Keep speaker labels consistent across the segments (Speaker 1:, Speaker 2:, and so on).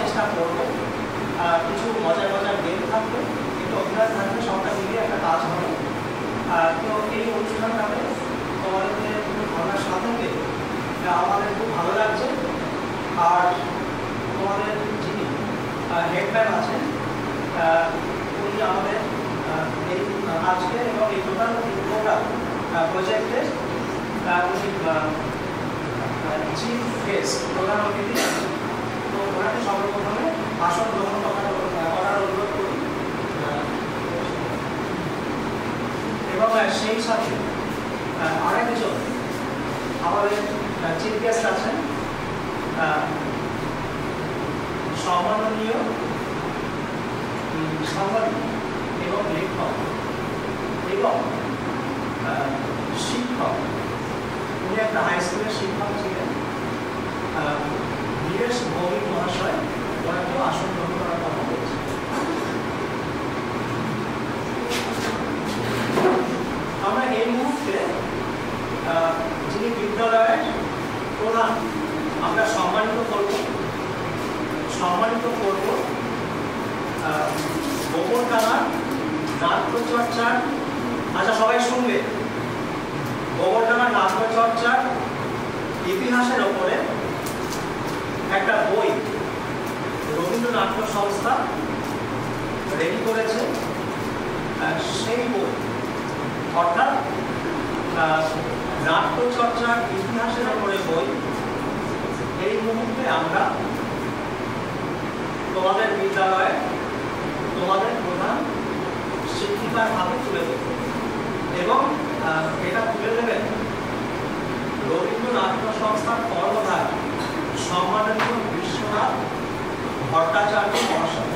Speaker 1: চেষ্টা করবো। কিছু মজার মজার গেম থাকবে, একটু অভিনয় থাকবে, সবটা মিলিয়ে একটা কাজ হবে। তো এই অনুষ্ঠানটাতে তোমাদের ধারণার সাথে আমাদের খুব ভালো লাগছে। আর তোমাদের যিনি হেডম্যান আছেন উনি আমাদের এই আজকে এবং এই টোটাল প্রোগ্রাম প্রজেক্টের উনি চিফ গেস্ট প্রধান অতিথি। তো ওনাকে সর্বপ্রথমে আসন গ্রহণ করার অনুরোধ করি এবং সেই সাথে আরেকজন আমাদের চিফ গেস্ট আছেন সম্মাননীয় সাংবাদিক এবং লেখক এবং শিক্ষক। উনি একটা হাই স্কুলের শিক্ষক ছিলেন, বীরেশ ভৌমিক মহাশয়। ওনাকেও আসন গ্রহণ করার কথা বলছে। আমরা এই মুহূর্তে যিনি বিদ্যালয়ের প্রধান আমরা সম্মানিত করব গোবরডাঙ্গার নাট্যচর্চার, আচ্ছা সবাই শুনবে, গোবরডাঙ্গার নাট্যচর্চার ইতিহাসের ওপরে একটা বই রবীন্দ্র নাট্য সংস্থা রেডি করেছে। সেই বই অর্থাৎ নাট্যচর্চার ইতিহাসের ওপরে বই এই মুহূর্তে আমরা তোমাদের বিদ্যালয়ে তোমাদের প্রধান শিক্ষিকার হাতে তুলে দেব এবং এটা তুলে দেবেন রবীন্দ্র নাট্য সংস্থার কর্মধার সম্মাননীয় বিশ্বনাথ ভট্টাচার্য মহাশয়।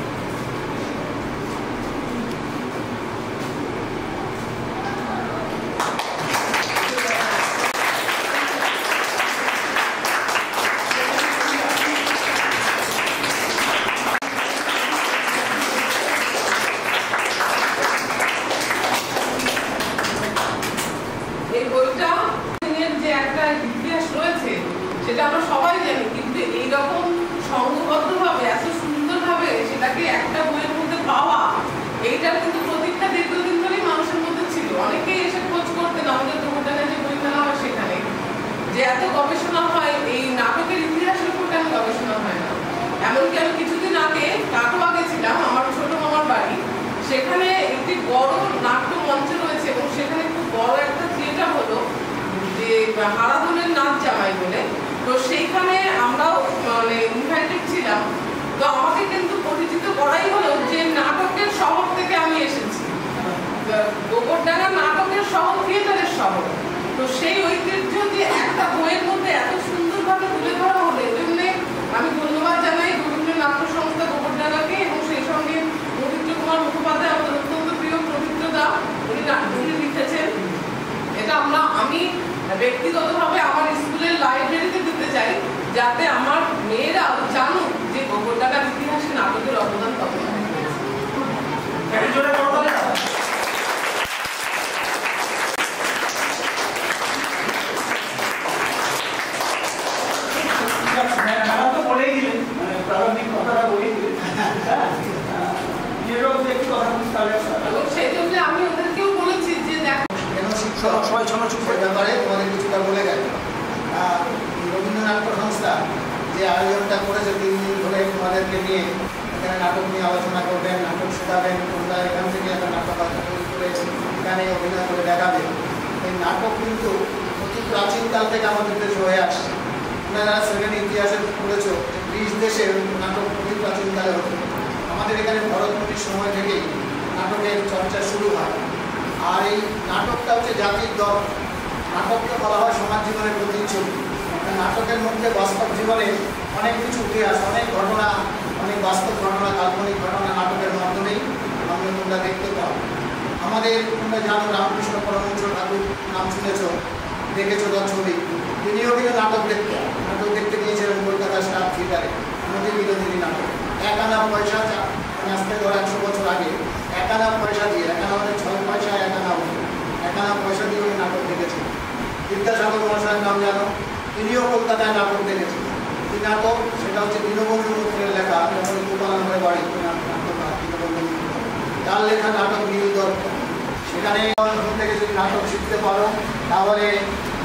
Speaker 2: সেটা আমরা সবাই জানি, কিন্তু এইরকম সংঘবদ্ধভাবে এত সুন্দরভাবে সেটাকে একটা বইয়ের মধ্যে পাওয়া, এইটার কিন্তু প্রতীক্ষা দীর্ঘদিন ধরেই মানুষের মধ্যে ছিল। অনেকেই এসে খোঁজ করতেন আমাদের গোবরডাঙ্গায় যে বই মেলা হয় সেখানে, যে এত গবেষণা হয় এই নাটকের ইতিহাসের উপর কেন গবেষণা হয় না। এমনকি আমি কিছুদিন আগে কাটোয়া গেছিলাম, আমার ছোট মামার বাড়ি, সেখানে একটি বড় নাট্য মঞ্চ রয়েছে এবং সেখানে খুব বড় একটা থিয়েটার হলো যে হারাধনের নাচ জামাই বলে। তো সেইখানে আমরাও মানে ইনভাইটেড ছিলাম। তো আমাকে কিন্তু পরিচিত করাই হলো যে নাটকের শহর থেকে আমি এসেছি, গোবরডাঙ্গা নাটকের শহর, থিয়েটারের শহর। তো সেই ঐতিহ্য যে একটা বইয়ের মধ্যে এত সুন্দরভাবে তুলে ধরা হলো, এই জন্যে আমি ধন্যবাদ জানাই রবীন্দ্র নাট্য সংস্থা গোবরডাঙ্গাকে এবং সেই সঙ্গে পবিত্র কুমার মুখোপাধ্যায়, আমাদের অত্যন্ত প্রিয় পবিত্র দা, উনি লিখেছেন। এটা আমি ব্যক্তিগতভাবে আমার স্কুলের লাইব্রেরিতে দিতে চাই, যাতে আমার মেয়েরাও জানুক যে গোবরডাঙ্গার ইতিহাসে নাটকের অবদান কত। সেই জন্য আমি ওদেরকেও বলেছি যে
Speaker 3: ব্যাপারে তোমাদের কিছুটা বলে গেল। রবীন্দ্র নাট্য সংস্থা যে আয়োজনটা করেছে 3 দিন ধরে তোমাদেরকে নিয়ে এখানে নাটক নিয়ে আলোচনা করবেন, নাটক শেখাবেন, তোমরা এখান থেকে একটা নাটক তৈরি করে এখানে অভিনয় করে দেখাবেন। এই নাটক কিন্তু অতি প্রাচীনকাল থেকে আমাদের দেশে হয়ে আসছে। তোমরা যারা সেখানে ইতিহাসে পড়েছ, 20 দেশের নাটক অতি প্রাচীনকালে হতো। আমাদের এখানে ভরতমুনির সময় থেকেই নাটকের চর্চা শুরু হয়। আর এই নাটকটা হচ্ছে জাতির দল। নাটককে বলা হয় সমাজ জীবনের প্রতিচ্ছবি। নাটকের মধ্যে বাস্তব জীবনে অনেক কিছু উঠে আসে, অনেক ঘটনা, অনেক বাস্তব ঘটনা, কাল্পনিক ঘটনা নাটকের মাধ্যমেই তোমরা দেখতে পাও। আমাদের তোমরা জানো রামকৃষ্ণ পরমহংস ঠাকুর নাম শুনেছ, দেখেছো তার ছবি। তিনিও কিন্তু নাটক দেখতে গিয়েছিলেন কলকাতা স্টার থিয়েটারে, নদী বিনোদিনী নাটক। 1 আনা পয়সা, আজকে ধর 100 বছর আগে 1 আনা পয়সা দিয়ে, 1 আনা মানে 6 পয়সা 1 আনা হতো, 1 আনা পয়সা দিয়ে ওই নাটক দেখেছেন। বিদ্যাসাগর মহাশয়ের নাম জানো, তিনিও কলকাতায় নাটক দেখেছেন। কি নাটক? সেটা হচ্ছে দীনবন্ধু মিত্রের লেখা লেখা নাটক নিবেদন, সেখানে থেকে যদি নাটক শিখতে পারো তাহলে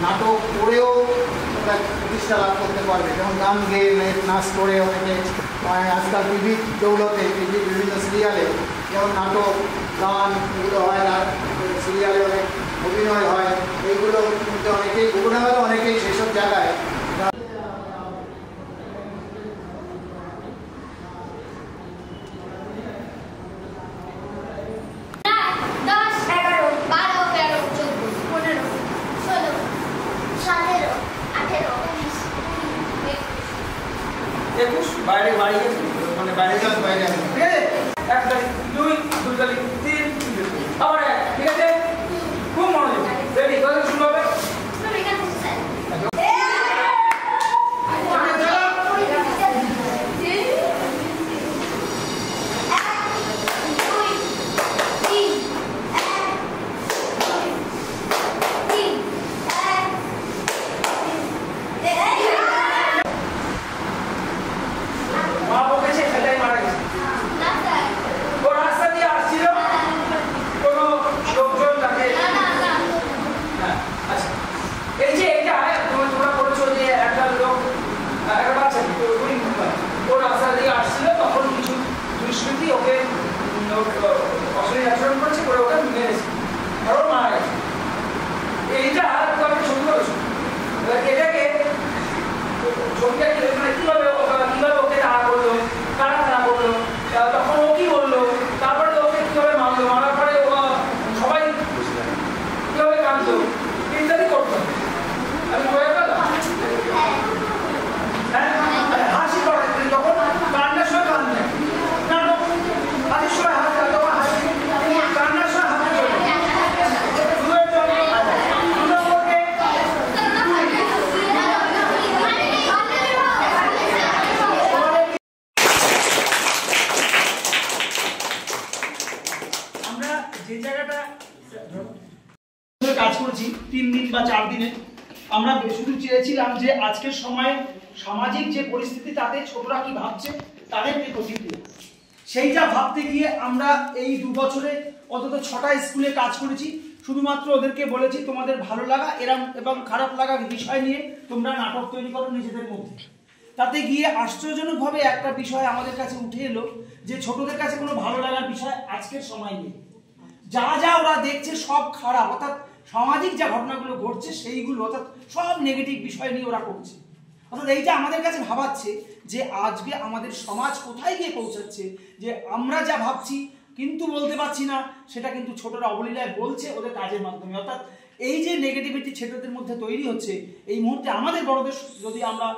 Speaker 3: নাটক পড়েও তোমরা প্রতিষ্ঠা লাভ করতে পারবে। যেমন গান গেয়ে নাচ করে অনেকে আজকাল টিভির দৌলতে টিভির বিভিন্ন সিরিয়ালে যেমন নাটক গান এগুলো হয়, আর সিরিয়ালে অনেক অভিনয় হয়, এইগুলো মধ্যে অনেকেই অভিনয় অনেকেই সেসব জায়গায়
Speaker 4: বাইরে বাড়ি গেছে, মানে বাইরে
Speaker 3: বাইরে
Speaker 4: ঠিক আছে, 1 তারিখ 2 তারিখ 3 আবার 1, ঠিক আছে, খুব মনোযোগ, রেডি, কত শুরু হবে? ওকে অশরীর আচরণ করেছে, করে ওকে মেরেছে, আর ও মারা গেছে। এইটা আমি ছবি করেছি, এটাকে ছবিটাকে মানে কিভাবে ওকে তাড়া করলো, কারা তাড়া করলো, তখন ও কি বললো, তারপরে ওকে কিভাবে মারলো, মারার পরে সবাই কিভাবে কাঁদলো ইত্যাদি করতো। আমি বয়ে গেলাম হাসি করে যখন কান্নার সময় কান্দে, হাসির সময় হাসি, তখন হাসি, কান্নার সময় হাসি চলে। আমরা যে জায়গাটা কাজ করছি 3 দিন বা 4 দিনে, আমরা শুধু চেয়েছিলাম যে আজকের সময়ে সামাজিক যে পরিস্থিতি তাতে ছোটরা কি ভাবছে তাদের যে প্রতিক্রিয়া, সেইটা ভাবতে গিয়ে আমরা এই 2 বছরে অন্তত 6টা স্কুলে কাজ করেছি। শুধুমাত্র ওদেরকে বলেছি তোমাদের ভালো লাগা এবং খারাপ লাগা বিষয় নিয়ে তোমরা নাটক তৈরি করো নিজেদের মধ্যে। তাতে গিয়ে আশ্চর্যজনকভাবে একটা বিষয় আমাদের কাছে উঠে এলো যে ছোটদের কাছে কোনো ভালো লাগার বিষয় আজকের সময় নেই। যা যা ওরা দেখছে সব খারাপ, অর্থাৎ সামাজিক যে ঘটনাগুলো ঘটছে সেইগুলো, অর্থাৎ সব নেগেটিভ বিষয় নিয়ে ওরা করছে। অর্থাৎ এইটা আমাদের কাছে ভাবাচ্ছে যে আজকে আমাদের সমাজ কোথায় গিয়ে পৌঁছাচ্ছে, যে আমরা যা ভাবছি কিন্তু বলতে পারছি না সেটা কিন্তু ছোটরা অবলীলায় বলছে ওদের কাজের মাধ্যমে। অর্থাৎ এই যে নেগেটিভিটি ছেলেদের মধ্যে তৈরি হচ্ছে, এই মুহূর্তে আমাদের বড়দের যদি আমরা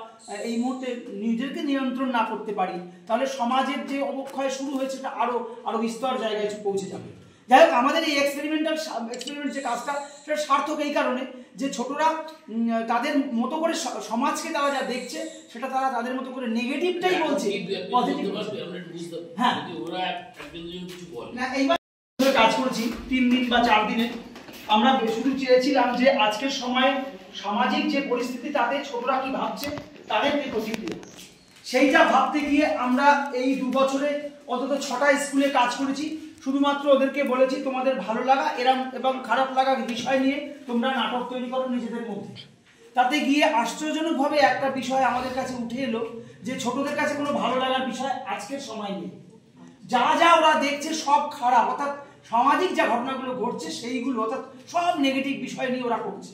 Speaker 4: এই মুহূর্তে নিজেদেরকে নিয়ন্ত্রণ না করতে পারি তাহলে সমাজের যে অবক্ষয় শুরু হয়েছে সেটা আরো বিস্তর জায়গায় পৌঁছে যাবে। যাই হোক, আমাদের এই এক্সপেরিমেন্ট যে কাজটা সেটা সার্থক এই কারণে যে ছোটরা তাদের মতো করে সমাজকে তারা যা দেখছে সেটা তারা তাদের মতো করে নেগেটিভটাই বলছে, পজিটিভ। হ্যাঁ, না এইবার কাজ করছি 3 দিন বা 4 দিনে, আমরা শুধু চেয়েছিলাম যে আজকের সময়ে সামাজিক যে পরিস্থিতি তাতে ছোটরা কি ভাবছে তাদের যে প্রতিক্রিয়া, সেইটা ভাবতে গিয়ে আমরা এই 2 বছরে অন্তত 6টা স্কুলে কাজ করেছি। শুধুমাত্র ওদেরকে বলেছি তোমাদের ভালো লাগা এবং খারাপ লাগা বিষয় নিয়ে তোমরা নাটক তৈরি করো নিজেদের মধ্যে। তাতে গিয়ে আশ্চর্যজনকভাবে একটা বিষয় আমাদের কাছে উঠে এলো যে ছোটদের কাছে কোনো ভালো লাগার বিষয় আজকের সময় নেই। যা যা ওরা দেখছে সব খারাপ, অর্থাৎ সামাজিক যে ঘটনাগুলো ঘটছে সেইগুলো, অর্থাৎ সব নেগেটিভ বিষয় নিয়ে ওরা করছে।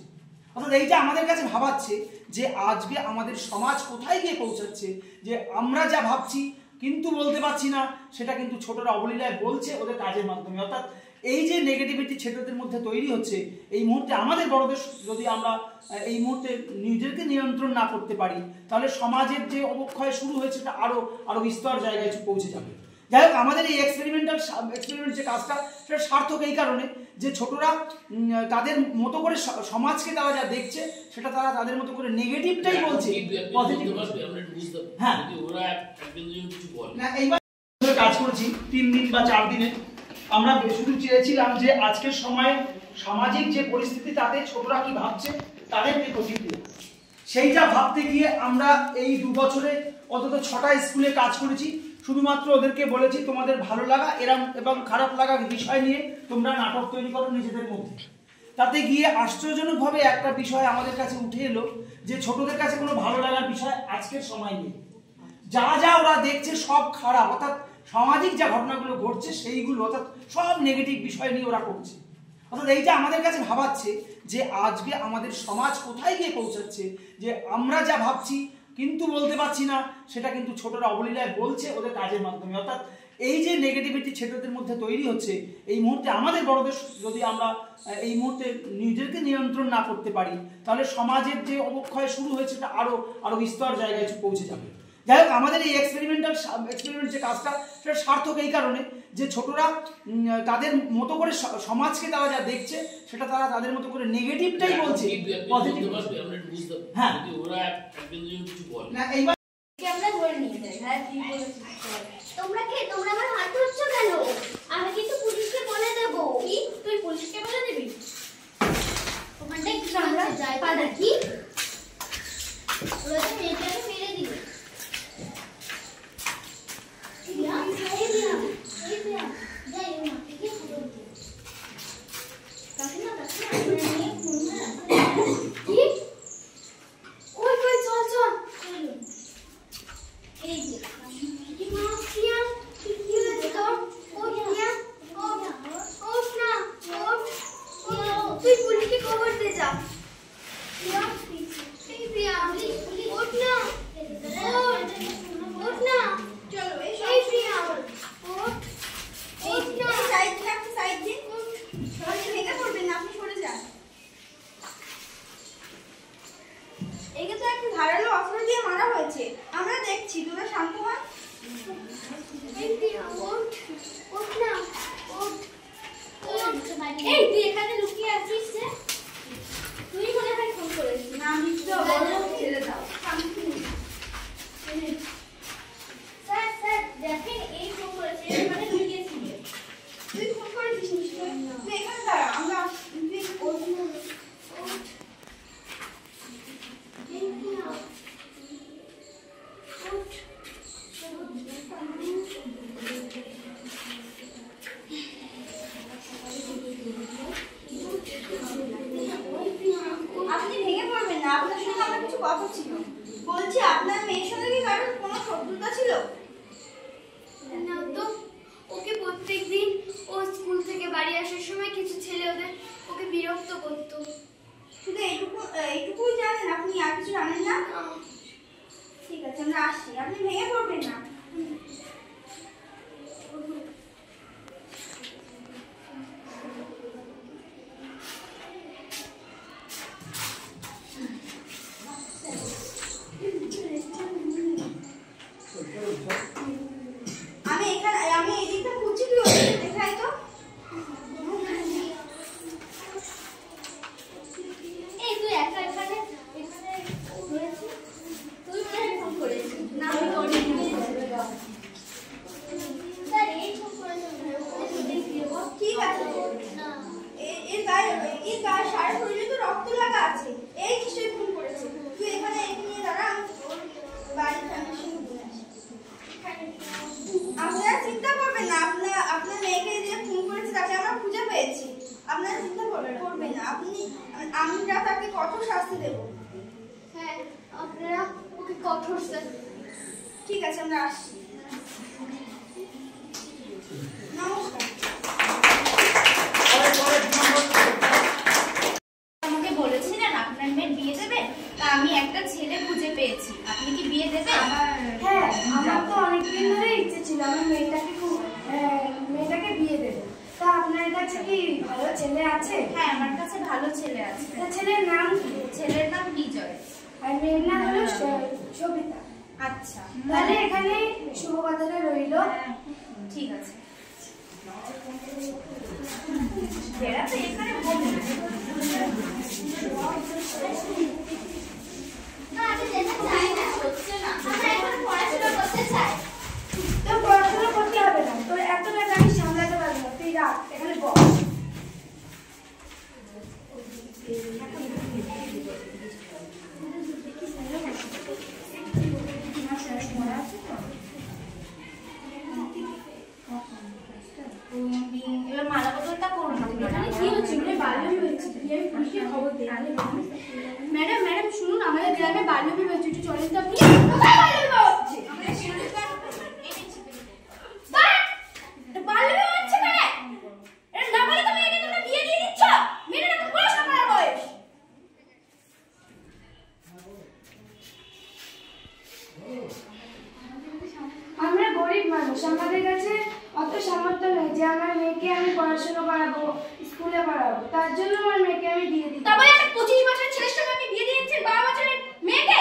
Speaker 4: অর্থাৎ এইটা আমাদের কাছে ভাবাচ্ছে যে আজকে আমাদের সমাজ কোথায় গিয়ে পৌঁছাচ্ছে, যে আমরা যা ভাবছি কিন্তু বলতে পারছি না সেটা কিন্তু ছোটরা অবলীলায় বলছে ওদের কাজের মাধ্যমে। অর্থাৎ এই যে নেগেটিভিটি ছেলেদের মধ্যে তৈরি হচ্ছে, এই মুহূর্তে আমাদের বড়দের যদি আমরা এই মুহূর্তে নিজেদেরকে নিয়ন্ত্রণ না করতে পারি তাহলে সমাজের যে অবক্ষয় শুরু হয়েছে সেটা আরো বিস্তর জায়গায় পৌঁছে যাবে। যাই হোক, আমাদের এই এক্সপেরিমেন্ট যে কাজটা সেটা সার্থক এই কারণে যে ছোটরা তাদের মতো করে সমাজকে তারা যা দেখছে সেটা তারা তাদের মতো করে নেগেটিভটাই বলছে, পজিটিভ। হ্যাঁ, না এইবার কাজ করছি 3 দিন বা 4 দিনে, আমরা শুধু চেয়েছিলাম যে আজকের সময়ে সামাজিক যে পরিস্থিতি তাতে ছোটরা কি ভাবছে তাদের যে প্রতিক্রিয়া, সেইটা ভাবতে গিয়ে আমরা এই 2 বছরে অন্তত 6টা স্কুলে কাজ করেছি, শুধুমাত্র ওদেরকে বলেছি তোমাদের ভালো লাগা এরম এবং খারাপ লাগা বিষয় নিয়ে তোমরা নাটক তৈরি করো নিজেদের মধ্যে। তাতে গিয়ে আশ্চর্যজনকভাবে একটা বিষয় আমাদের কাছে উঠে এলো যে ছোটদের কাছে কোনো ভালো লাগার বিষয় আজকের সময় নেই। যা যা ওরা দেখছে সব খারাপ, অর্থাৎ সামাজিক যা ঘটনাগুলো ঘটছে সেইগুলো, অর্থাৎ সব নেগেটিভ বিষয় নিয়ে ওরা করছে। অর্থাৎ এইটা আমাদের কাছে ভাবাচ্ছে যে আজকে আমাদের সমাজ কোথায় গিয়ে পৌঁছাচ্ছে, যে আমরা যা ভাবছি কিন্তু বলতে পারছি না, সেটা কিন্তু ছোটরা অবলীলায় বলছে ওদের কাজের মাধ্যমে। অর্থাৎ এই যে নেগেটিভিটি ছেলেদের মধ্যে তৈরি হচ্ছে, এই মুহূর্তে আমাদের বড়দের যদি আমরা এই মুহূর্তে নিজেদেরকে নিয়ন্ত্রণ না করতে পারি, তাহলে সমাজের যে অবক্ষয় শুরু হয়েছে সেটা আরো বিস্তর জায়গায় পৌঁছে যাবে। যাই হোক, আমাদের এই এক্সপেরিমেন্ট যে কাজটা সেটা সার্থক এই কারণে যে ছোটরা তাদের মতো করে সমাজকে তারা যা দেখছে সেটা তারা তাদের মতো করে নেগেটিভটাই বলছে, পজিটিভ। হ্যাঁ, না এইবার
Speaker 5: আমরা ধরে নিয়ে যাই। হ্যাঁ, ঠিক বলেছিস। তোমরা কে? তোমরা আমার হাত ধরছো কেন? আমি কিন্তু পুলিশকে বলে দেব। কি? তুই পুলিশকে বলে দিবি? ওখানটায় কি আমরা যাই পা দেখি? ওরা তো মেয়েটাকে ফেলে দিবে। যাই ও মাকে কি খবর দিই? কাকিমা কি? ওই চল চল। এই যে মা প্রিয়া, কি হয়েছে তোর? ও প্রিয়া, ওঠ না, তুই পুলিশকে খবর দে যা। প্রিয়া, এই প্রিয়া, ওঠ না, ওঠ না, চলো এই প্রিয়া, ওঠ না, সাইড দিন, আপনি সাইড দিন, আপনি ভেঙে পড়বেন না, আপনি সরে যান। একে তো একটা ধারালো অস্ত্র দিয়ে মারা হয়েছে, আমরা দেখছি, তোরা শান্ত হ। এই তুই এখানে লুকিয়ে আছিস যে? তুই মনে হয় ফোন করেছিস। না, আমি তো ছেড়ে দাও। স্যার স্যার দেখেন, এই ফোন করেছে, এখানে লুকিয়েছি। তুই ফোন করেছিস নিশ্চয়? তুই এখানে দাঁড়া, আমরা আপনি ভেঙে পড়বেন না, আপনার সঙ্গে আমার কিছু কথা ছিল। বলছি, আপনার মেয়ের সঙ্গে কি কারোর কোনো শত্রুতা ছিল?
Speaker 6: না তো, ওকে প্রত্যেকদিন ও স্কুল থেকে বাড়ি আসার সময় কিছু ছেলে ওকে বিরক্ত করতো।
Speaker 5: শুধু এইটুকুই জানেন, আপনি আর কিছু জানেন না? ঠিক আছে, আমরা আসছি, আপনি ভেঙে পড়বেন না। আমি এদিকটা খুঁজছি, তুই ওদিকে দেখাই তো। এই তুই একা এখানে রয়েছিস? তুই মনে হয় ফোন করেছিস? না, আমি করিনি। স্যার, এই ফোন করেছেন। ঠিক আছে, এর গায়ে সারা শরীরে তো রক্ত লাগা আছে, এই নিশ্চয়ই ফোন করেছে। তুই এখানে নিয়ে দাঁড়া, বাড়ির ফ্যামিলির সঙ্গে বলে আসি। আপনারা চিন্তা করবেন না, আপনার মেয়েকে যে ফোন করেছে তাকে আমরা খুঁজে পেয়েছি। আপনারা চিন্তা করবেন না, আমরা তাকে কঠোর শাস্তি দেব।
Speaker 6: হ্যাঁ, আপনারা ওকে কঠোর শাস্তি।
Speaker 5: ঠিক আছে, আমরা আসছি। নমস্কার।
Speaker 7: আমাকে বলেছিলেন আপনার মেয়ের বিয়ে দেবেন, তা আমি একটা ছেলে খুঁজে পেয়েছি, আপনি কি বিয়ে দেবেন?
Speaker 6: হ্যাঁ, আমার তো অনেকদিন ধরে ইচ্ছে ছিল আমার মেয়েটাকে বিয়ে দেবো। তা আপনার কাছে কি ভালো ছেলে আছে?
Speaker 7: হ্যাঁ, আমার কাছে ভালো ছেলে আছে।
Speaker 6: তা ছেলের নাম কি?
Speaker 7: ছেলের নাম বিজয়,
Speaker 6: আর মেয়ের নাম হলো সবিতা।
Speaker 7: আচ্ছা,
Speaker 6: তাহলে এখানে শুভ কথাটা রইল।
Speaker 7: ঠিক আছে। বেড়াতে এখানে বলুন।
Speaker 5: না, আমি যেতে চাই না, হচ্ছে না। আমরা এখন পড়াশোনা করতে চাই।
Speaker 6: তোর পড়াশোনা করতে হবে না, তোর এত টাকা আমি সামলাতে পারবো না, তুই রাখ, এখানে বস। ম্যাডাম ম্যাডাম শুনুন, আমাদের গ্রামে বাল্যবিবাহ হচ্ছে, একটু চলেন তো আপনি।
Speaker 5: বাল্যবিবাহ হচ্ছে কেন? এটা না বলে তুমি একে তোমরা বিয়ে দিয়ে দিচ্ছ। মেয়েটা এখন পড়াশোনা করার বয়স।
Speaker 6: আমরা গরিব মানুষ, আমাদের কাছে অত সামর্থ্য নেই যে আমার মেয়েকে আমি পড়াশোনা করাবো, স্কুলে পড়াবো। তার জন্য আমার মেয়েকে আমি দিয়ে দিই।
Speaker 5: তারপরে একটা 25 বছরের ছেলের সঙ্গে আপনি বিয়ে দিয়ে দিচ্ছেন 12 বছরের মেয়েকে।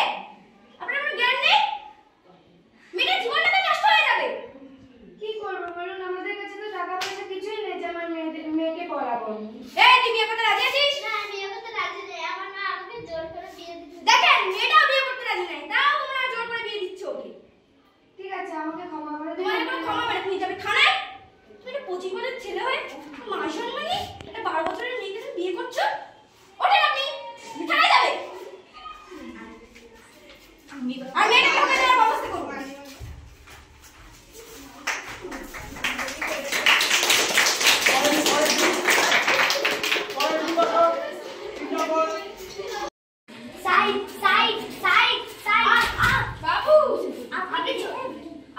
Speaker 5: আপনার কোনো জ্ঞান নেই? মেয়েটার জীবনটা তো নষ্ট হয়ে যাবে।
Speaker 6: কি করবো বলুন, আমাদের কাছে তো টাকা পয়সা কিছুই নেই যে আমার মেয়েকে পড়াবো।
Speaker 5: এই তুই বিয়ে করতে রাজি আছিস?
Speaker 8: না, বিয়ে করতে রাজি নেই। আমার মা আমাকে জোর করে বিয়ে দিতে।
Speaker 5: দেখেন মেয়েটাও বিয়ে করতে রাজি নাই, তাও তোমরা জোর করে বিয়ে দিচ্ছ ওকে।
Speaker 6: ঠিক আছে, আমাকে ক্ষমা করে দিন।
Speaker 5: তোমার কোনো ক্ষমা মানে তুমি যাবে থানায়। তুমি একটা 25 বছরের ছেলে হয়ে মা সম্মানী একটা 12 বছরের মেয়েকে তুমি বিয়ে করছো। ওঠেন আপনি, থানায় যাবে। আর মেয়েটাকে ওখানে দেওয়ার ব্যবস্থা করবো।
Speaker 8: Side side side side.
Speaker 5: বাবু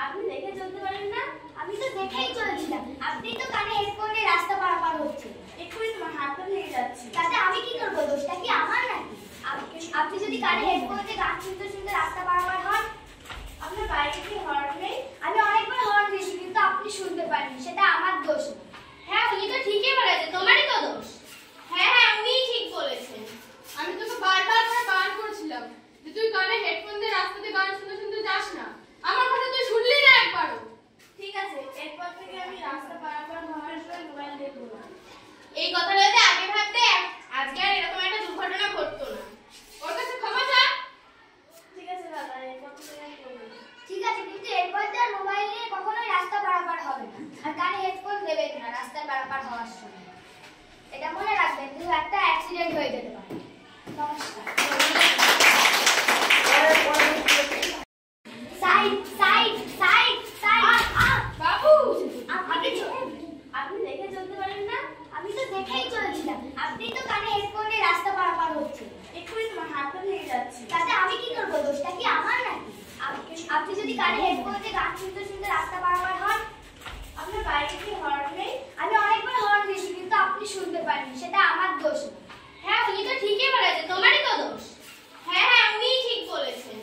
Speaker 8: আপনি দেখে চলতে পারেন না? আমি তো দেখেই চলছিলাম। আপনি তো কানে হেডফোন দিয়ে রাস্তা পারাপার হচ্ছে।
Speaker 5: এক্ষুনি তোমার হাতটা ভেঙে যাচ্ছে।
Speaker 8: তাতে আমি কি করবো? দোষটা কি আমার নাকি? আপনি যদি কানে হেডফোন দিয়ে গান শুনতে শুনতে রাস্তা পারাপার হন,
Speaker 5: আপনার বাইরে কি হর্ন নেই?
Speaker 8: আমি অনেকবার হর্ন দিয়েছি কিন্তু আপনি শুনতে পারেননি, সেটা আমার দোষ না।
Speaker 7: হ্যাঁ উনি তো ঠিকই বলেছে, তোমারই তো দোষ। হ্যাঁ উনিই ঠিক বলেছেন।
Speaker 2: আমি তোকে বারবার করে বারণ করেছিলাম যে তুই কানে হেডফোন দিয়ে রাস্তাতে গান শুনতে শুনতে যাস না। আমার কথা তুই শুনলি না একবারও।
Speaker 5: ঠিক আছে, এরপর থেকে আমি রাস্তা পারাপার হওয়ার সময় মোবাইল দেখবো না।
Speaker 7: এই কথাটা যদি আগে ভাবতে আজকে আর এরকম একটা দুর্ঘটনা ঘটতো না।
Speaker 2: ওর কাছে ক্ষমা চা।
Speaker 5: ঠিক আছে দাদা, এরপর থেকে আমি করবো না।
Speaker 8: ঠিক আছে, কিন্তু এরপর তো আর মোবাইল নিয়ে কখনোই রাস্তা পারাপার হবে না, আর কানে হেডফোন দেবেন না রাস্তায় পারাপার হওয়ার সময়। এটা মনে রাখবেন, দু একটা অ্যাক্সিডেন্ট হয়ে যেতে পারে। নমস্কার। Side side side side.
Speaker 5: বাবু
Speaker 8: আপনি দেখে চলতে পারেন না? আমি তো দেখেই চলছিলাম। আপনি তো কানে হেডফোন দিয়ে রাস্তা পারাপার হচ্ছে।
Speaker 5: এক্ষুনি তোমার হাতটা ভেঙে যাচ্ছে।
Speaker 8: তাতে আমি কি করবো? দোষটা কি আমার নাকি? আপনি যদি কানে হেডফোন দিয়ে গান শুনতে শুনতে রাস্তা পারাপার হন,
Speaker 5: আপনার বাইরে কি হর্ন নেই?
Speaker 8: আমি অনেকবার হর্ন দিয়েছি কিন্তু আপনি শুনতে পারেননি, সেটা আমার দোষ না।
Speaker 7: হ্যাঁ উনি তো ঠিকই বলেছে, তোমারই তো দোষ। হ্যাঁ উনিই ঠিক বলেছেন।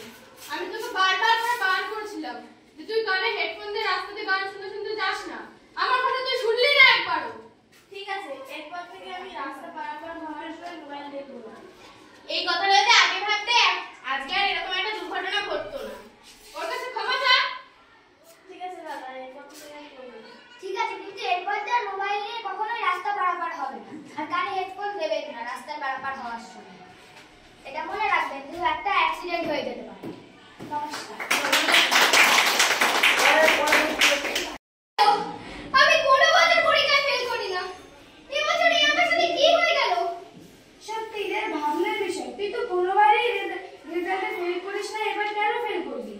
Speaker 2: আমি তোকে বারবার করে বারণ করেছিলাম যে তুই কানে হেডফোন দিয়ে রাস্তাতে গান শুনতে শুনতে যাস না। আমার কথা তুই শুনলি না একবারও।
Speaker 5: ঠিক আছে, এরপর থেকে আমি রাস্তা পারাপার হওয়ার সময় মোবাইল দেখবো না।
Speaker 7: এই কথাটা যদি আগে ভাবতে আজকে আর এরকম একটা দুর্ঘটনা ঘটতো না।
Speaker 2: ওর কাছে ক্ষমা চা।
Speaker 5: ঠিক আছে দাদা, এরপর থেকে আমি করবো না।
Speaker 8: ঠিক আছে, কিন্তু এরপর তো আর মোবাইল নিয়ে কখনোই রাস্তা পারাপার হবে না, আর কানে হেডফোন দেবেন না রাস্তায় পারাপার হওয়ার সময়। এটা মনে রাখবেন, দু একটা অ্যাক্সিডেন্ট হয়ে যেতে পারে। নমস্কার।
Speaker 5: আমি কোনো বছর পরীক্ষায় ফেল করি না। এই বছর আমার সাথে কি হয়ে গেল?
Speaker 6: সত্যি এর ভাবনার বিষয়। তুই তো কোনোবারই রেজাল্টে ফেল করিস না, এবার কেন ফেল করবি?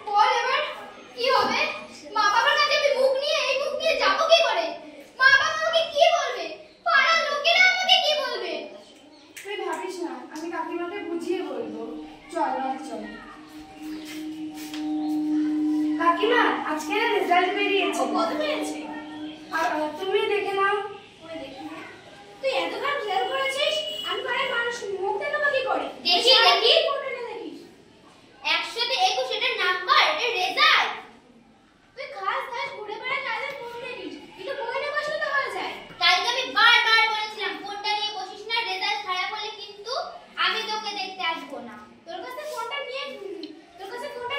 Speaker 5: বল এবার কি হবে? মা বাবার কাছে আমি মুখ নিয়ে যাবো কি করে? মা বাবা আমাকে কি বলবে? পাড়ার লোকেরা আমাকে কি বলবে?
Speaker 6: তুই ভাবিস না, আমি কাকিমাকে বুঝিয়ে বলবো। চল চল। কাকিমা, আজকে রেজাল্ট বেরিয়েছে।
Speaker 5: কত পেয়েছে?
Speaker 6: আর তুমি দেখে নাও।
Speaker 5: ওই দেখি। তুই এতবার ফেল করেছিস, আমি পাড়ার মানুষ মুখ দেখাবো কি করে?
Speaker 7: দেখি দেখি
Speaker 5: কোনটা দেখিস?
Speaker 7: 100তে 21 এটার নাম্বার, এটা রেজাল্ট।
Speaker 5: তুই খাস ঘুরে বেড়ায় কাজের ফোন দেখিস। এটা বই না বসলে তো হয়ে যায়।
Speaker 7: কালকে আমি বারবার বলেছিলাম ফোনটা নিয়ে বসিস না, রেজাল্ট খারাপ হলে কিন্তু আমি তোকে দেখতে আসবো না।
Speaker 5: তোর কাছে ফোনটা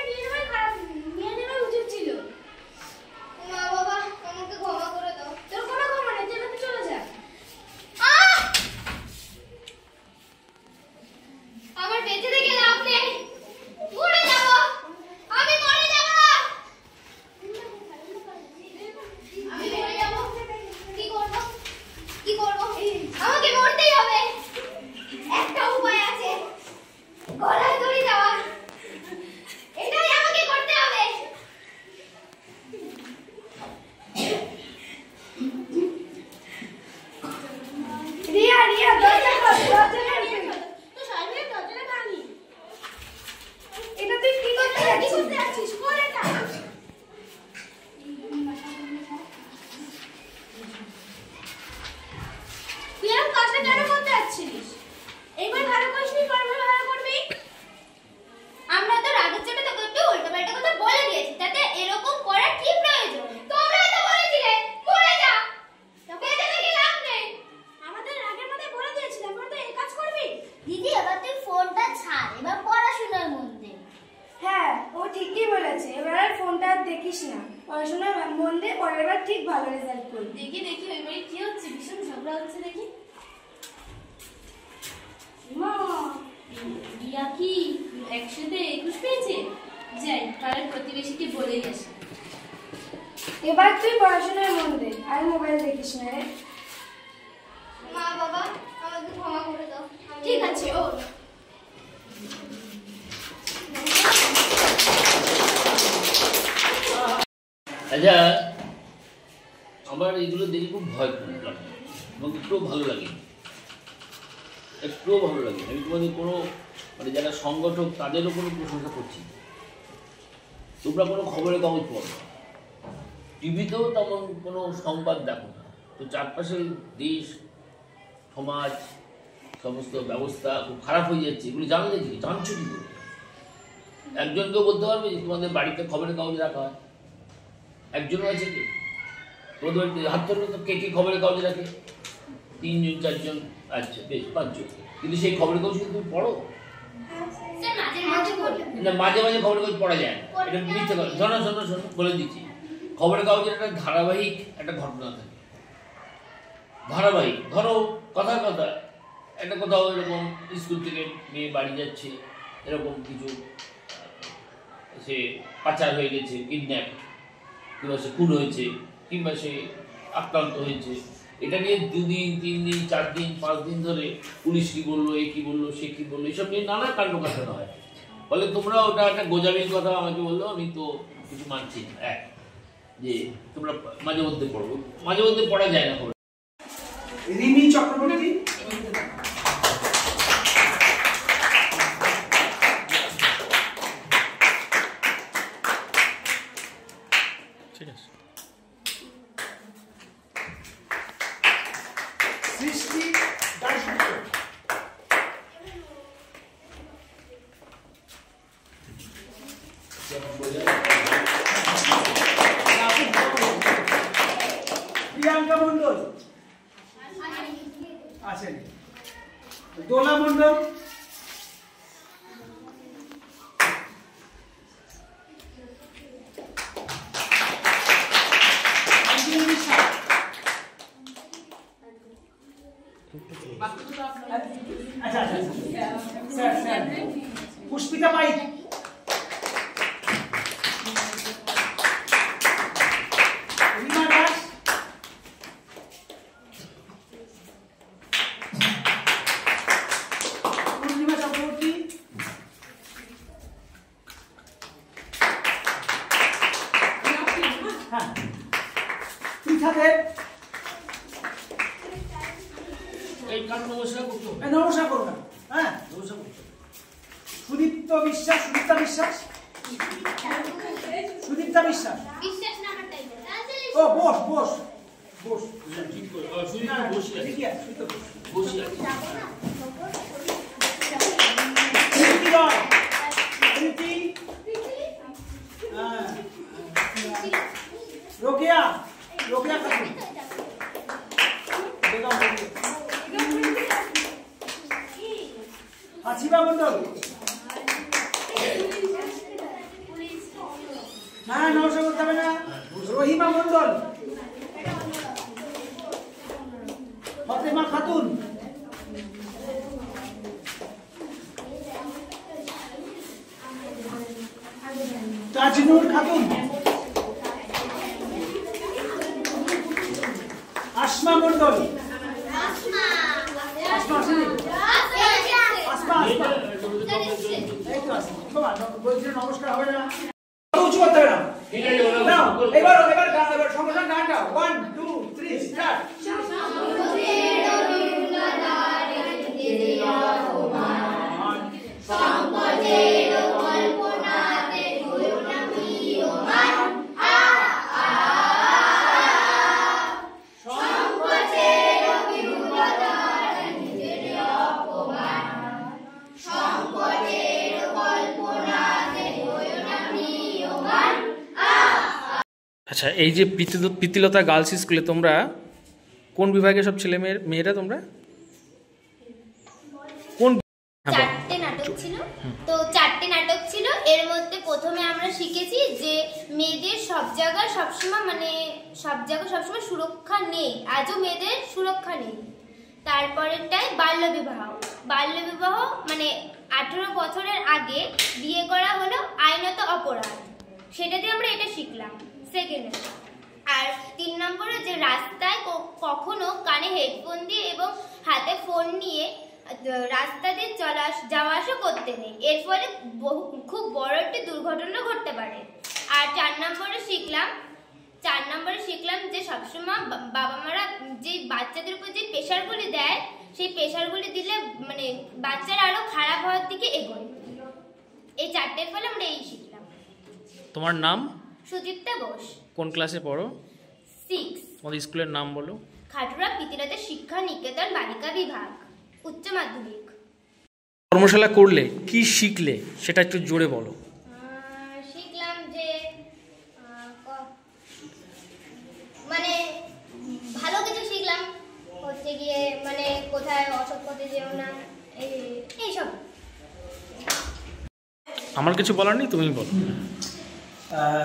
Speaker 5: নিয়ে নেওয়াই খারাপ, নিয়ে নেওয়াই উচিত ছিল।
Speaker 7: মা বাবা আমাকে ক্ষমা করে দাও।
Speaker 5: তোর কোনো ক্ষমা নেই, তুই এখানে চলে যা।
Speaker 7: আমার বেঁচে থেকে
Speaker 6: না, পড়াশোনায় মন দিয়ে পরের বার ঠিক ভালো রেজাল্ট করবি।
Speaker 9: দেখি দেখি ওই বাড়ি কি হচ্ছে, ভীষণ ঝগড়া হচ্ছে দেখি। মা, রিয়া কি 100-তে 21 পেয়েছে? যাই পাড়ার প্রতিবেশীকে বলেই আসি।
Speaker 6: এবার তুই পড়াশোনায় মন দে, আর মোবাইল দেখিস না রে।
Speaker 5: মা বাবা আমাকে ক্ষমা করে দাও।
Speaker 9: ঠিক আছে ও।
Speaker 10: আচ্ছা, আমার এইগুলো দেখে খুব ভয় লাগে এবং একটুও ভালো লাগে, একটুও ভালো লাগে। আমি তোমাদের কোনো মানে যারা সংগঠক তাদেরও কোনো প্রশংসা করছি। তোমরা কোনো খবরের কাগজ পড়ো না, টিভিতেও তেমন কোনো সংবাদ দেখো না, তো চারপাশে দেশ সমাজ সমস্ত ব্যবস্থা খুব খারাপ হয়ে যাচ্ছে, এগুলো জানলে কি জানছো কি করে? একজনকেও বলতে পারবে যে তোমাদের বাড়িতে খবরের কাগজ রাখা হয়? একজনও আছে কি? তোমাদের বাড়িতে হাত ধরলে তো কে কে খবরের কাগজ রাখে? 3 জন 4 জন, আচ্ছা বেশ 5 জন, কিন্তু সেই খবরের কাগজ কিন্তু তুমি পড়ো না? মাঝে মাঝে খবরের কাগজ পড়া যায় না, এটা মিথ্যে কথা। শোনো শোনো শোনো, বলে দিচ্ছি, খবরের কাগজের একটা ধারাবাহিক একটা ঘটনা থাকে, ধারাবাহিক। ধরো কথার কথা একটা কোথাও এরকম স্কুল থেকে মেয়ে বাড়ি যাচ্ছে, এরকম কিছু সে পাচার হয়ে গেছে, কিডন্যাপ, কিংবা সে খুন হয়েছে, কিংবা সে আক্রান্ত হয়েছে, এটা নিয়ে 2 দিন 3 দিন 4 দিন 5 দিন ধরে পুলিশ কি বললো, এ কি বললো, সে কি বললো, এইসব নিয়ে নানা কাণ্ড কারখানা হয়। ফলে তোমরা ওটা একটা গোজামির কথা আমাকে বললো, আমি তো কিছু মানছি না। এক যে তোমরা মাঝে মধ্যে পড়বো, মাঝে মধ্যে পড়া যায় না।
Speaker 4: রিমি চক্রবর্তী,
Speaker 11: ঠিক আছে।
Speaker 4: সৃষ্টি দাশগুপ্ত, প্রিয়াঙ্কা মন্ডল আছেন, দোলা মন্ডল, আচ্ছা আচ্ছা স্যার স্যার, পুষ্পিতা পাইক, রিমা দাস, পূর্ণিমা চক্রবর্তী, হ্যাঁ পৃথা দেব, নমস্কার করো না, হ্যাঁ সুদীপ্তা বিশ্বাস, সুদীপ্তা বিশ্বাস, ও বস বস বস, ঠিকই আছে, রোকেয়া, রোকেয়া খাতুন, হাসিবা মন্ডল, না নমস্কার করতে হবে না, রহিমা মন্ডল, ফতেমা খাতুন, তাজনুর খাতুন, আসমা মন্ডল, আসমা আসেনি, আসমা নমস্কার হবে না, উঁচু করতে হবে না, এবার এবার সঙ্গে সঙ্গে গানটা 1 2 3 স্টার্ট।
Speaker 11: আচ্ছা, এই যে প্রীতিলতা গার্লস স্কুলে তোমরা কোন বিভাগের সব ছেলে মেয়েরা তোমরা? কোন
Speaker 7: চারটে নাটক ছিল, তো চারটে নাটক ছিল। এর মধ্যে প্রথমে আমরা শিখেছি যে মেয়েদের সব জায়গায় সবসময় সুরক্ষা নেই, আজও মেয়েদের সুরক্ষা নেই। তারপরেরটাই বাল্যবিবাহ। বাল্যবিবাহ মানে 18 বছরের আগে বিয়ে করা হলো আইনত অপরাধ, সেটাতে আমরা এটা শিখলাম সেকেন্ডে। আর 3 নম্বরে যে রাস্তায় কখনো কানে হেডফোন দিয়ে এবং হাতে ফোন নিয়ে রাস্তা দিয়ে যাওয়া আসা করতে নেই, এর ফলে খুব বড় একটি দুর্ঘটনা ঘটতে পারে। আর 4 নম্বরে শিখলাম যে সবসময় বাবা মারা যে বাচ্চাদের উপর যে প্রেশারগুলি দেয়, সেই প্রেশারগুলি দিলে মানে বাচ্চারা আরো খারাপ হওয়ার দিকে এগোয়। এই 4টের ফলে আমরা এই শিখলাম।
Speaker 11: তোমার নাম?
Speaker 7: সুদীপ্তা বোস।
Speaker 11: কোন ক্লাসে পড়ো?
Speaker 7: 6।
Speaker 11: তোমাদের স্কুলের নাম বলো।
Speaker 7: খাটুরা পিতিলতা শিক্ষা নিকেতন বালিকা বিভাগ, উচ্চ মাধ্যমিক।
Speaker 11: কর্মশালা করলে কি শিখলে সেটা একটু জোরে বলো।
Speaker 7: শিখলাম যে মানে ভালো কিছু শিখলাম, হচ্ছে গিয়ে মানে কোথায় অসৎ পথে যেও না, এইসব।
Speaker 11: আমার কিছু বলার নেই, তুমি বলো।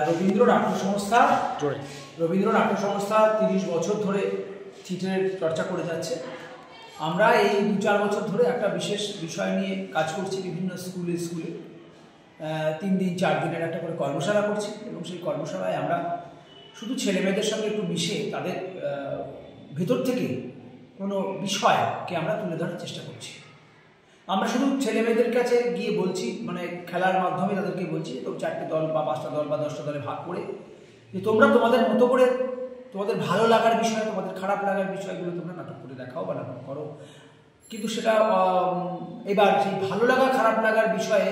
Speaker 4: রবীন্দ্র নাট্য সংস্থা
Speaker 11: জোরে।
Speaker 4: রবীন্দ্র নাট্য সংস্থা 30 বছর ধরে থিয়েটারের চর্চা করে যাচ্ছে। আমরা এই 2-4 বছর ধরে একটা বিশেষ বিষয় নিয়ে কাজ করছি, বিভিন্ন স্কুলে 3 দিন 4 দিনের একটা করে কর্মশালা করছি, এবং সেই কর্মশালায় আমরা শুধু ছেলে মেয়েদের সঙ্গে একটু মিশে তাদের ভেতর থেকে কোনো বিষয়কে আমরা তুলে ধরার চেষ্টা করছি। আমরা শুধু ছেলে মেয়েদের কাছে গিয়ে বলছি, মানে খেলার মাধ্যমে তাদেরকে বলছি, তো 4টে দল বা 5টা দল বা 10টা দলে ভাগ করে যে তোমরা তোমাদের মতো করে তোমাদের ভালো লাগার বিষয়, তোমাদের খারাপ লাগার বিষয়গুলো তোমরা নাটক করে দেখাও বা নাটক করো। কিন্তু সেটা এবার সেই ভালো লাগা খারাপ লাগার বিষয়ে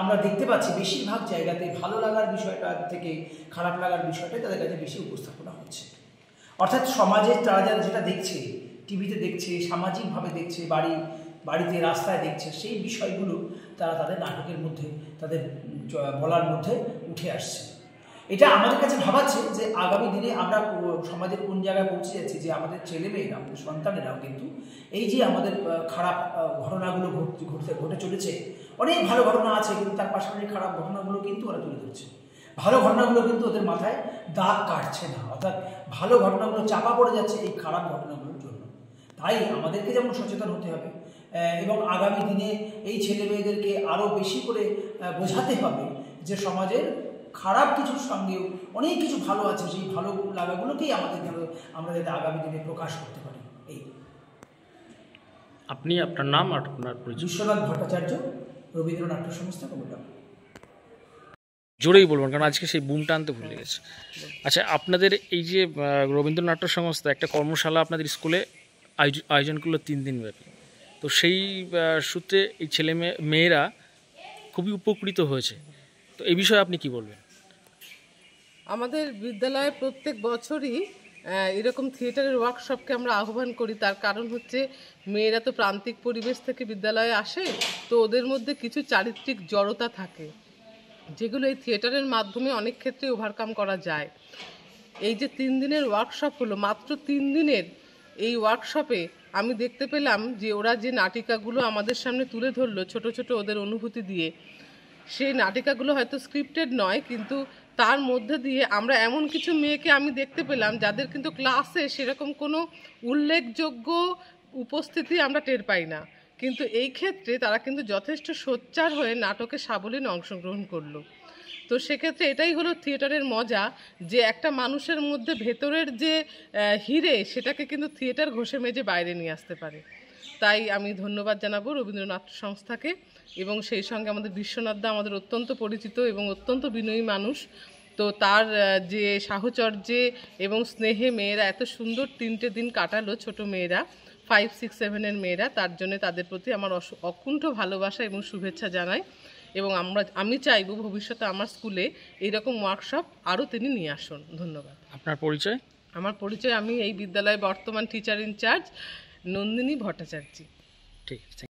Speaker 4: আমরা দেখতে পাচ্ছি বেশিরভাগ জায়গাতে ভালো লাগার বিষয়টা থেকে খারাপ লাগার বিষয়টাই তাদের কাছে বেশি উপস্থাপনা হচ্ছে। অর্থাৎ সমাজে তারা যেটা দেখছে, টিভিতে দেখছে, সামাজিকভাবে দেখছে, বাড়িতে রাস্তায় দেখছে, সেই বিষয়গুলো তারা তাদের নাটকের মধ্যে, তাদের বলার মধ্যে উঠে আসছে। এটা আমাদের কাছে ভাবাচ্ছে যে আগামী দিনে আমরা সমাজের কোন জায়গায় পৌঁছে যাচ্ছি, যে আমাদের ছেলেমেয়েরা, আমাদের সন্তানেরাও কিন্তু এই যে আমাদের খারাপ ঘটনাগুলো ঘটে চলেছে, অনেক ভালো ঘটনা আছে কিন্তু তার পাশাপাশি খারাপ ঘটনাগুলো কিন্তু ওরা তুলে ধরছে। ভালো ঘটনাগুলো কিন্তু ওদের মাথায় দাগ কাটছে না, অর্থাৎ ভালো ঘটনাগুলো চাপা পড়ে যাচ্ছে এই খারাপ ঘটনাগুলোর জন্য। তাই আমাদেরকে যেমন সচেতন হতে হবে, এবং আগামী দিনে এই ছেলে মেয়েদেরকে আরও বেশি করে বোঝাতে হবে যে সমাজের খারাপ কিছুর সঙ্গেও অনেক কিছু ভালো আছে, সেই ভালো লাগাগুলোকেই আমরা যাতে আগামী দিনে প্রকাশ করতে পারি। এই
Speaker 11: আপনি আপনার নাম আর আপনার পরিচয়?
Speaker 4: বিশ্বনাথ ভট্টাচার্য, রবীন্দ্র নাট্য সংস্থা, কলকাতা।
Speaker 11: জোরেই বলবেন, কারণ আজকে সেই বুমটা আনতে ভুলে গেছে। আচ্ছা, আপনাদের এই যে রবীন্দ্র নাট্য সংস্থা একটা কর্মশালা আপনাদের স্কুলে আয়োজন করলো 3 দিন ব্যাপী, তো সেই সূত্রে এই ছেলে মেয়েরা খুবই উপকৃত হয়েছে, তো এই বিষয়ে আপনি কি বলবেন?
Speaker 2: আমাদের বিদ্যালয়ে প্রত্যেক বছরই এরকম থিয়েটারের ওয়ার্কশপকে আমরা আহ্বান করি। তার কারণ হচ্ছে মেয়েরা তো প্রান্তিক পরিবেশ থেকে বিদ্যালয়ে আসে, তো ওদের মধ্যে কিছু চারিত্রিক জড়তা থাকে, যেগুলো এই থিয়েটারের মাধ্যমে অনেক ক্ষেত্রে ওভারকাম করা যায়। এই যে 3 দিনের ওয়ার্কশপ হলো, মাত্র 3 দিনের এই ওয়ার্কশপে আমি দেখতে পেলাম যে ওরা যে নাটিকাগুলো আমাদের সামনে তুলে ধরলো ছোট ছোট ওদের অনুভূতি দিয়ে, সেই নাটিকাগুলো হয়তো স্ক্রিপ্টেড নয়, কিন্তু তার মধ্যে দিয়ে আমরা এমন কিছু মেয়েকে আমি দেখতে পেলাম যাদের কিন্তু ক্লাসে সেরকম কোনো উল্লেখযোগ্য উপস্থিতি আমরা টের পাই না, কিন্তু এই ক্ষেত্রে তারা কিন্তু যথেষ্ট সোচ্চার হয়ে নাটকে সাবলীল অংশগ্রহণ করলো। তো সেক্ষেত্রে এটাই হলো থিয়েটারের মজা, যে একটা মানুষের মধ্যে ভেতরের যে হিরে, সেটাকে কিন্তু থিয়েটার ঘষে মেজে বাইরে নিয়ে আসতে পারে। তাই আমি ধন্যবাদ জানাবো রবীন্দ্র নাট্য সংস্থাকে, এবং সেই সঙ্গে আমাদের বিশ্বনাথ দা আমাদের অত্যন্ত পরিচিত এবং অত্যন্ত বিনয়ী মানুষ। তো তার যে সাহচর্যে এবং স্নেহে মেয়েরা এত সুন্দর 3টে দিন কাটালো, ছোট মেয়েরা 5, 6, 7-এর মেয়েরা, তার জন্য তাদের প্রতি আমার অকুণ্ঠ ভালোবাসা এবং শুভেচ্ছা জানাই। এবং আমি চাইব ভবিষ্যতে আমার স্কুলে এইরকম ওয়ার্কশপ আরও তিনি নিয়ে আসুন। ধন্যবাদ।
Speaker 11: আপনার পরিচয়?
Speaker 2: আমার পরিচয়, আমি এই বিদ্যালয়ে বর্তমান টিচার ইনচার্জ নন্দিনী ভট্টাচার্য।
Speaker 11: ঠিক আছে।